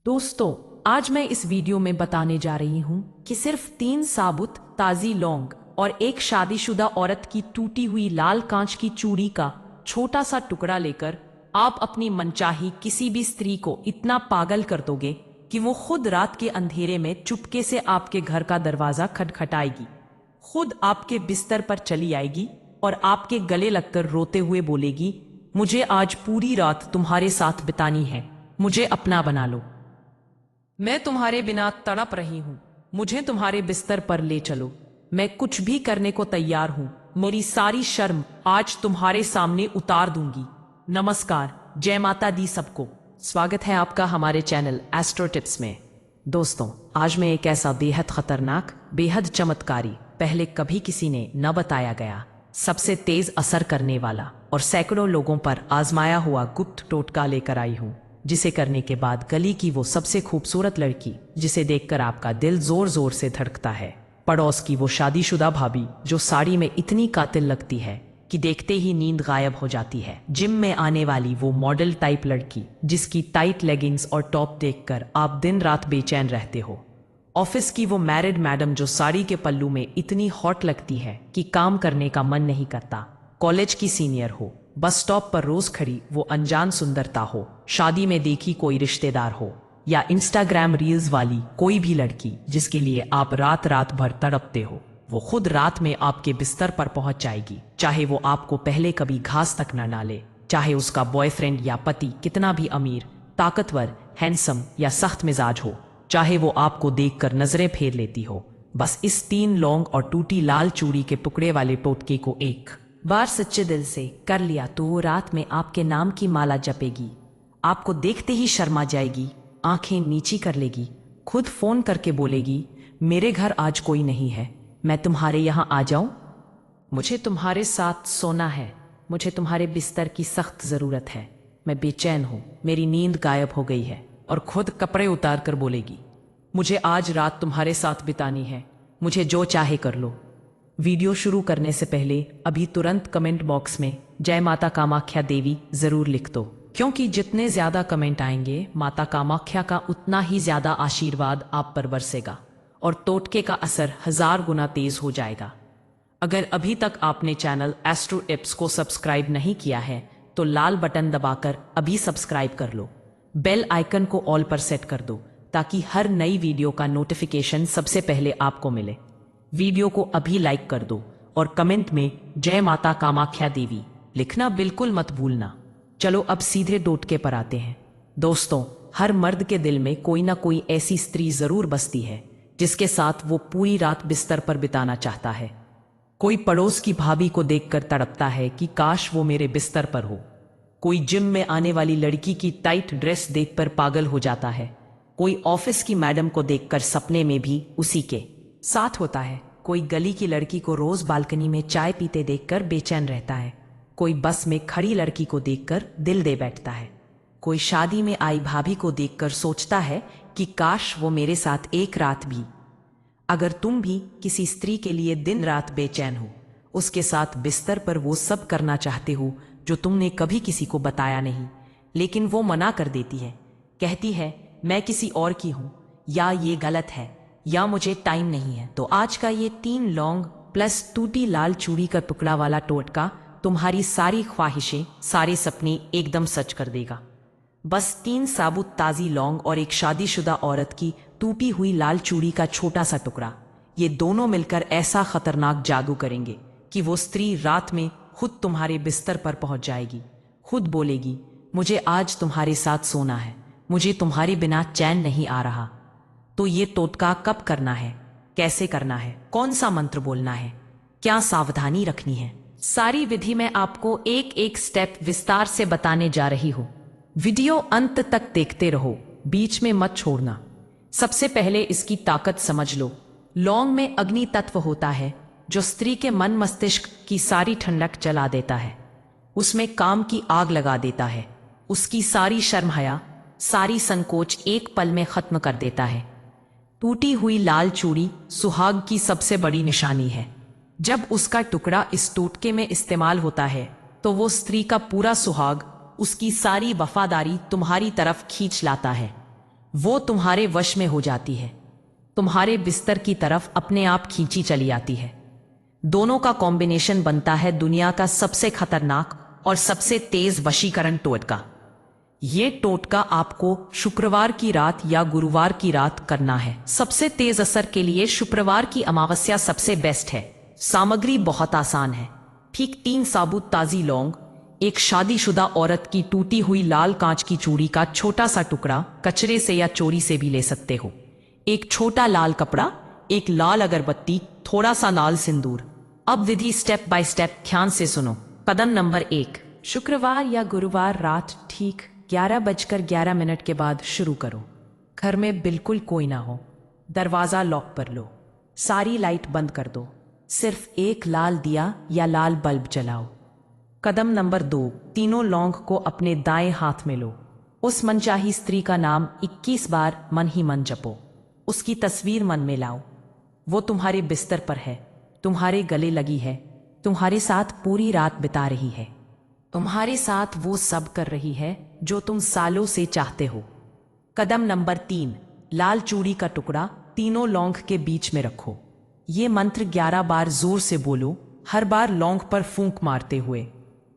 दोस्तों, आज मैं इस वीडियो में बताने जा रही हूँ कि सिर्फ 3 साबुत ताजी लौंग और एक शादीशुदा औरत की टूटी हुई लाल कांच की चूड़ी का छोटा सा टुकड़ा लेकर आप अपनी मनचाही किसी भी स्त्री को इतना पागल कर दोगे कि वो खुद रात के अंधेरे में चुपके से आपके घर का दरवाजा खटखटाएगी, खुद आपके बिस्तर पर चली आएगी और आपके गले लगकर रोते हुए बोलेगी, मुझे आज पूरी रात तुम्हारे साथ बितानी है, मुझे अपना बना लो। मैं तुम्हारे बिना तड़प रही हूं, मुझे तुम्हारे बिस्तर पर ले चलो। मैं कुछ भी करने को तैयार हूं, मेरी सारी शर्म आज तुम्हारे सामने उतार दूंगी। नमस्कार, जय माता दी सबको। स्वागत है आपका हमारे चैनल एस्ट्रो टिप्स में। दोस्तों, आज मैं एक ऐसा बेहद खतरनाक, बेहद चमत्कारी, पहले कभी किसी ने न बताया गया, सबसे तेज असर करने वाला और सैकड़ों लोगों पर आजमाया हुआ गुप्त टोटका लेकर आई हूं, जिसे करने के बाद गली की वो सबसे खूबसूरत लड़की जिसे देखकर आपका दिल जोर जोर से धड़कता है, पड़ोस की वो शादीशुदा भाभी जो साड़ी में इतनी कातिल लगती है कि देखते ही नींद गायब हो जाती है, जिम में आने वाली वो मॉडल टाइप लड़की जिसकी टाइट लेगिंग्स और टॉप देखकर आप दिन रात बेचैन रहते हो, ऑफिस की वो मैरिड मैडम जो साड़ी के पल्लू में इतनी हॉट लगती है कि काम करने का मन नहीं करता, कॉलेज की सीनियर हो, बस स्टॉप पर रोज खड़ी वो अनजान सुंदरता हो, शादी में देखी कोई रिश्तेदार हो, या इंस्टाग्राम रील्स वाली कोई भी लड़की जिसके लिए आप रात रात भर तड़पते हो, वो खुद रात में आपके बिस्तर पर पहुंच जाएगी, चाहे वो आपको पहले कभी घास तक न डाले, चाहे उसका बॉयफ्रेंड या पति कितना भी अमीर, ताकतवर, हैंडसम या सख्त मिजाज हो, चाहे वो आपको देखकर नजरें फेर लेती हो, बस इस 3 लौंग और टूटी लाल चूड़ी के टुकड़े वाले टोटके को एक बार सच्चे दिल से कर लिया तो वो रात में आपके नाम की माला जपेगी, आपको देखते ही शर्मा जाएगी, आंखें नीची कर लेगी, खुद फोन करके बोलेगी, मेरे घर आज कोई नहीं है, मैं तुम्हारे यहाँ आ जाऊं? मुझे तुम्हारे साथ सोना है, मुझे तुम्हारे बिस्तर की सख्त जरूरत है, मैं बेचैन हूं, मेरी नींद गायब हो गई है, और खुद कपड़े उतार कर बोलेगी, मुझे आज रात तुम्हारे साथ बितानी है, मुझे जो चाहे कर लो। वीडियो शुरू करने से पहले अभी तुरंत कमेंट बॉक्स में जय माता कामाख्या देवी जरूर लिख दो, क्योंकि जितने ज्यादा कमेंट आएंगे माता कामाख्या का उतना ही ज्यादा आशीर्वाद आप पर बरसेगा और टोटके का असर 1000 गुना तेज हो जाएगा। अगर अभी तक आपने चैनल एस्ट्रो टिप्स को सब्सक्राइब नहीं किया है तो लाल बटन दबाकर अभी सब्सक्राइब कर लो, बेल आइकन को ऑल पर सेट कर दो ताकि हर नई वीडियो का नोटिफिकेशन सबसे पहले आपको मिले। वीडियो को अभी लाइक कर दो और कमेंट में जय माता कामाख्या देवी लिखना बिल्कुल मत भूलना। चलो अब सीधे टोटके पर आते हैं। दोस्तों, हर मर्द के दिल में कोई ना कोई ऐसी स्त्री जरूर बसती है जिसके साथ वो पूरी रात बिस्तर पर बिताना चाहता है। कोई पड़ोस की भाभी को देखकर तड़पता है कि काश वो मेरे बिस्तर पर हो, कोई जिम में आने वाली लड़की की टाइट ड्रेस देखकर पागल हो जाता है, कोई ऑफिस की मैडम को देखकर सपने में भी उसी के साथ होता है, कोई गली की लड़की को रोज बालकनी में चाय पीते देखकर बेचैन रहता है, कोई बस में खड़ी लड़की को देखकर दिल दे बैठता है, कोई शादी में आई भाभी को देखकर सोचता है कि काश वो मेरे साथ एक रात भी। अगर तुम भी किसी स्त्री के लिए दिन रात बेचैन हो, उसके साथ बिस्तर पर वो सब करना चाहते हो जो तुमने कभी किसी को बताया नहीं, लेकिन वो मना कर देती है, कहती है मैं किसी और की हूं, या ये गलत है, या मुझे टाइम नहीं है, तो आज का ये 3 लौंग प्लस टूटी लाल चूड़ी का टुकड़ा वाला टोटका तुम्हारी सारी ख्वाहिशें, सारे सपने एकदम सच कर देगा। बस 3 साबुत ताजी लौंग और एक शादीशुदा औरत की टूटी हुई लाल चूड़ी का छोटा सा टुकड़ा, ये दोनों मिलकर ऐसा खतरनाक जादू करेंगे कि वो स्त्री रात में खुद तुम्हारे बिस्तर पर पहुंच जाएगी, खुद बोलेगी, मुझे आज तुम्हारे साथ सोना है, मुझे तुम्हारे बिना चैन नहीं आ रहा। तो ये टोटका कब करना है, कैसे करना है, कौन सा मंत्र बोलना है, क्या सावधानी रखनी है, सारी विधि मैं आपको एक एक स्टेप विस्तार से बताने जा रही हूं। वीडियो अंत तक देखते रहो, बीच में मत छोड़ना। सबसे पहले इसकी ताकत समझ लो। लौंग में अग्नि तत्व होता है जो स्त्री के मन मस्तिष्क की सारी ठंडक जला देता है, उसमें काम की आग लगा देता है, उसकी सारी शर्म हया, सारी संकोच एक पल में खत्म कर देता है। टूटी हुई लाल चूड़ी सुहाग की सबसे बड़ी निशानी है। जब उसका टुकड़ा इस टोटके में इस्तेमाल होता है तो वो स्त्री का पूरा सुहाग, उसकी सारी वफादारी तुम्हारी तरफ खींच लाता है। वो तुम्हारे वश में हो जाती है, तुम्हारे बिस्तर की तरफ अपने आप खींची चली आती है। दोनों का कॉम्बिनेशन बनता है दुनिया का सबसे खतरनाक और सबसे तेज वशीकरण टोटका। ये टोटका आपको शुक्रवार की रात या गुरुवार की रात करना है। सबसे तेज असर के लिए शुक्रवार की अमावस्या सबसे बेस्ट है। सामग्री बहुत आसान है। ठीक 3 साबुत ताजी लौंग, एक शादीशुदा औरत की टूटी हुई लाल कांच की चूड़ी का छोटा सा टुकड़ा, कचरे से या चोरी से भी ले सकते हो, एक छोटा लाल कपड़ा, एक लाल अगरबत्ती, थोड़ा सा लाल सिंदूर। अब विधि स्टेप बाय स्टेप ध्यान से सुनो। कदम नंबर 1, शुक्रवार या गुरुवार रात ठीक 11:11 के बाद शुरू करो। घर में बिल्कुल कोई ना हो, दरवाजा लॉक कर लो, सारी लाइट बंद कर दो, सिर्फ एक लाल दिया या लाल बल्ब जलाओ। कदम नंबर 2, तीनों लौंग को अपने दाएं हाथ में लो। उस मनचाही स्त्री का नाम 21 बार मन ही मन जपो। उसकी तस्वीर मन में लाओ। वो तुम्हारे बिस्तर पर है, तुम्हारे गले लगी है, तुम्हारे साथ पूरी रात बिता रही है। तुम्हारे साथ वो सब कर रही है जो तुम सालों से चाहते हो। कदम नंबर 3, लाल चूड़ी का टुकड़ा तीनों लौंग के बीच में रखो। ये मंत्र 11 बार जोर से बोलो, हर बार लौंग पर फूंक मारते हुए।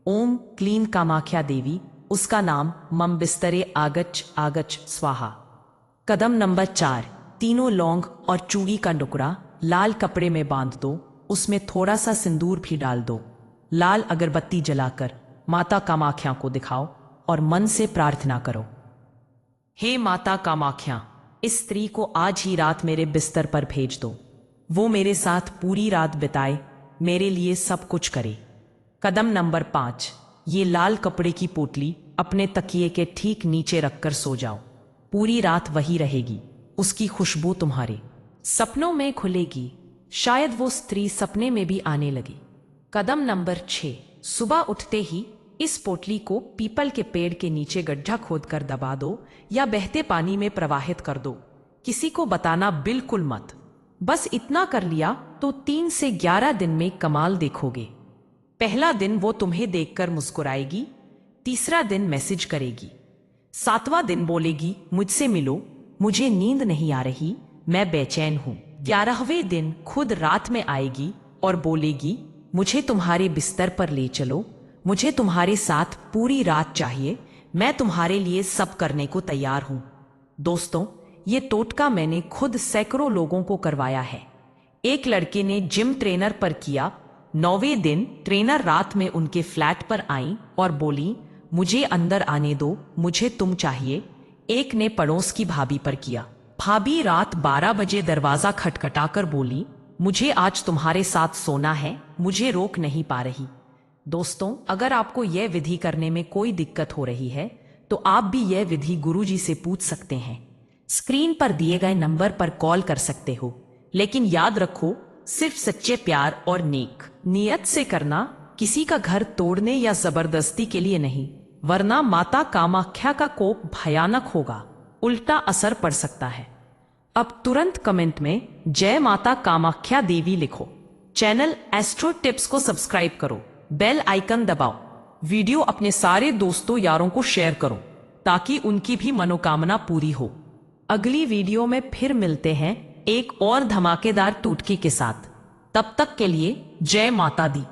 ओम क्लीन कामाख्या देवी, उसका नाम मम बिस्तरे आगच आगच स्वाहा। कदम नंबर 4, तीनों लौंग और चूड़ी का टुकड़ा लाल कपड़े में बांध दो, उसमें थोड़ा सा सिंदूर भी डाल दो। लाल अगरबत्ती जलाकर माता कामाख्या को दिखाओ और मन से प्रार्थना करो, हे माता कामाख्या, इस स्त्री को आज ही रात मेरे बिस्तर पर भेज दो। वो मेरे साथ पूरी रात बिताए, मेरे लिए सब कुछ करे। कदम नंबर 5, ये लाल कपड़े की पोटली अपने तकिए के ठीक नीचे रखकर सो जाओ। पूरी रात वही रहेगी, उसकी खुशबू तुम्हारे सपनों में खुलेगी। शायद वो स्त्री सपने में भी आने लगी। कदम नंबर 6, सुबह उठते ही इस पोटली को पीपल के पेड़ के नीचे गड्ढा खोदकर दबा दो या बहते पानी में प्रवाहित कर दो। किसी को बताना बिल्कुल मत। बस इतना कर लिया तो 3 से 11 दिन में कमाल देखोगे। पहला दिन वो तुम्हें देखकर मुस्कुराएगी, तीसरा दिन मैसेज करेगी, 7वां दिन बोलेगी मुझसे मिलो, मुझे नींद नहीं आ रही, मैं बेचैन हूं। 11वें दिन खुद रात में आएगी और बोलेगी मुझे तुम्हारे बिस्तर पर ले चलो, मुझे तुम्हारे साथ पूरी रात चाहिए, मैं तुम्हारे लिए सब करने को तैयार हूं। दोस्तों, ये टोटका मैंने खुद सैकड़ों लोगों को करवाया है। एक लड़के ने जिम ट्रेनर पर किया। 9वें दिन ट्रेनर रात में उनके फ्लैट पर आई और बोली मुझे अंदर आने दो, मुझे तुम चाहिए। एक ने पड़ोस की भाभी पर किया। भाभी रात 12 बजे दरवाजा खटखटाकर बोली मुझे आज तुम्हारे साथ सोना है, मुझे रोक नहीं पा रही। दोस्तों, अगर आपको यह विधि करने में कोई दिक्कत हो रही है तो आप भी यह विधि गुरुजी से पूछ सकते हैं। स्क्रीन पर दिए गए नंबर पर कॉल कर सकते हो, लेकिन याद रखो सिर्फ सच्चे प्यार और नेक नियत से करना, किसी का घर तोड़ने या जबरदस्ती के लिए नहीं, वरना माता कामाख्या का कोप भयानक होगा, उल्टा असर पड़ सकता है। अब तुरंत कमेंट में जय माता कामाख्या देवी लिखो। चैनल एस्ट्रो टिप्स को सब्सक्राइब करो, बेल आइकन दबाओ, वीडियो अपने सारे दोस्तों यारों को शेयर करो ताकि उनकी भी मनोकामना पूरी हो। अगली वीडियो में फिर मिलते हैं एक और धमाकेदार टोटके के साथ। तब तक के लिए जय माता दी।